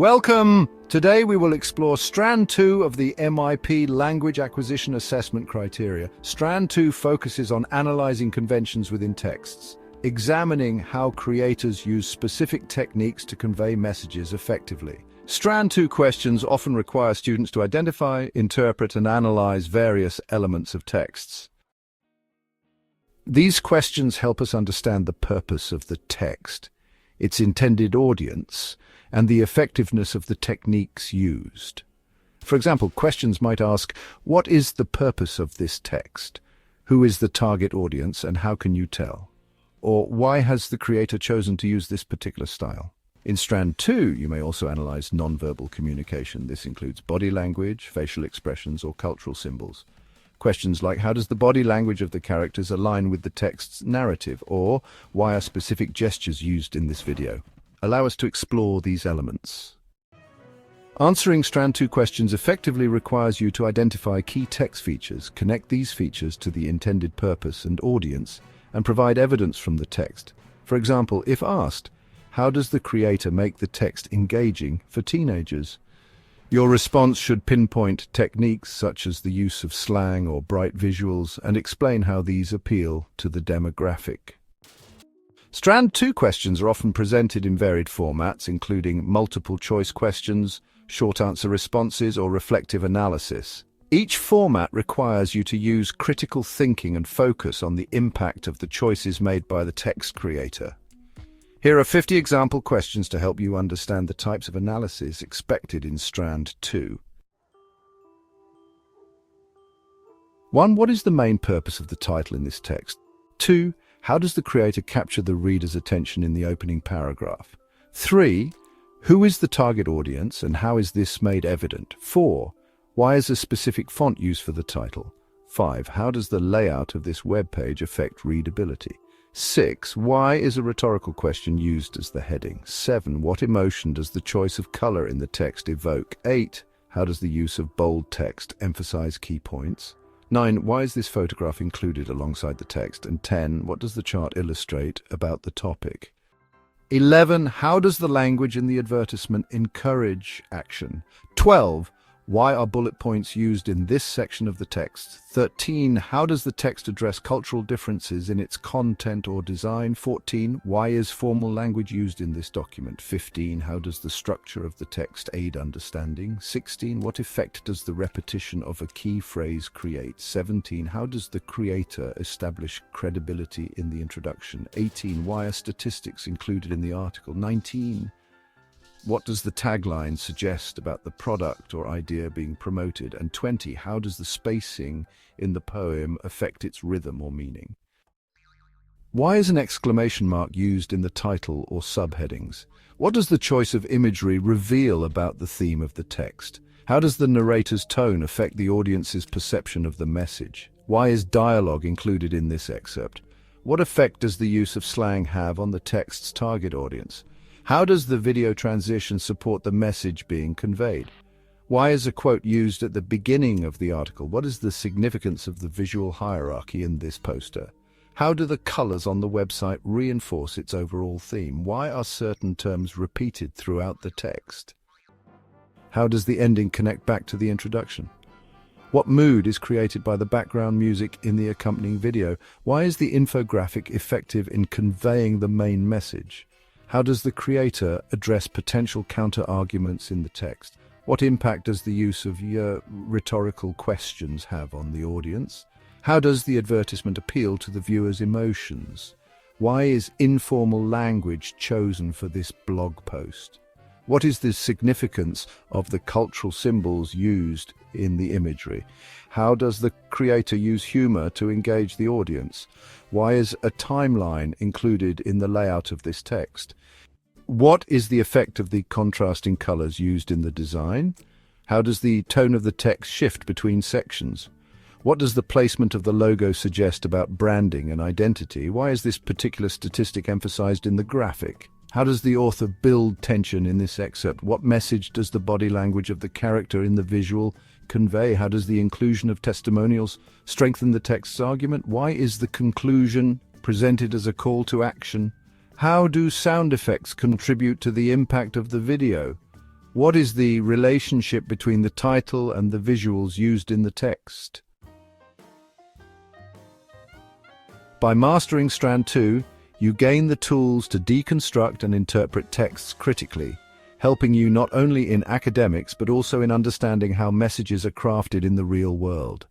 Welcome! Today we will explore Strand 2 of the MYP Language Acquisition Assessment criteria. Strand 2 focuses on analyzing conventions within texts, examining how creators use specific techniques to convey messages effectively. Strand 2 questions often require students to identify, interpret, and analyze various elements of texts. These questions help us understand the purpose of the text, its intended audience, and the effectiveness of the techniques used. For example, questions might ask, what is the purpose of this text? Who is the target audience and how can you tell? Or why has the creator chosen to use this particular style? In Strand 2, you may also analyze nonverbal communication. This includes body language, facial expressions, or cultural symbols. Questions like, how does the body language of the characters align with the text's narrative? Or, why are specific gestures used in this video? Allow us to explore these elements. Answering Strand 2 questions effectively requires you to identify key text features, connect these features to the intended purpose and audience, and provide evidence from the text. For example, if asked, how does the creator make the text engaging for teenagers? Your response should pinpoint techniques such as the use of slang or bright visuals and explain how these appeal to the demographic. Strand 2 questions are often presented in varied formats, including multiple-choice questions, short-answer responses, or reflective analysis. Each format requires you to use critical thinking and focus on the impact of the choices made by the text creator. Here are 50 example questions to help you understand the types of analysis expected in Strand 2. 1. What is the main purpose of the title in this text? 2. How does the creator capture the reader's attention in the opening paragraph? 3. Who is the target audience and how is this made evident? 4. Why is a specific font used for the title? 5. How does the layout of this web page affect readability? 6. Why is a rhetorical question used as the heading? 7. What emotion does the choice of color in the text evoke? 8. How does the use of bold text emphasize key points? 9. Why is this photograph included alongside the text? And 10. What does the chart illustrate about the topic? 11. How does the language in the advertisement encourage action? 12. Why are bullet points used in this section of the text? 13. How does the text address cultural differences in its content or design? 14. Why is formal language used in this document? 15. How does the structure of the text aid understanding? 16. What effect does the repetition of a key phrase create? 17. How does the creator establish credibility in the introduction? 18. Why are statistics included in the article? 19. What does the tagline suggest about the product or idea being promoted? And 20. How does the spacing in the poem affect its rhythm or meaning? Why is an exclamation mark used in the title or subheadings? What does the choice of imagery reveal about the theme of the text? How does the narrator's tone affect the audience's perception of the message? Why is dialogue included in this excerpt? What effect does the use of slang have on the text's target audience? How does the video transition support the message being conveyed? Why is a quote used at the beginning of the article? What is the significance of the visual hierarchy in this poster? How do the colors on the website reinforce its overall theme? Why are certain terms repeated throughout the text? How does the ending connect back to the introduction? What mood is created by the background music in the accompanying video? Why is the infographic effective in conveying the main message? How does the creator address potential counter-arguments in the text? What impact does the use of rhetorical questions have on the audience? How does the advertisement appeal to the viewer's emotions? Why is informal language chosen for this blog post? What is the significance of the cultural symbols used in the imagery? How does the creator use humor to engage the audience? Why is a timeline included in the layout of this text? What is the effect of the contrasting colors used in the design? How does the tone of the text shift between sections? What does the placement of the logo suggest about branding and identity? Why is this particular statistic emphasized in the graphic? How does the author build tension in this excerpt? What message does the body language of the character in the visual convey? How does the inclusion of testimonials strengthen the text's argument? Why is the conclusion presented as a call to action? How do sound effects contribute to the impact of the video? What is the relationship between the title and the visuals used in the text? By mastering Strand 2, you gain the tools to deconstruct and interpret texts critically, helping you not only in academics but also in understanding how messages are crafted in the real world.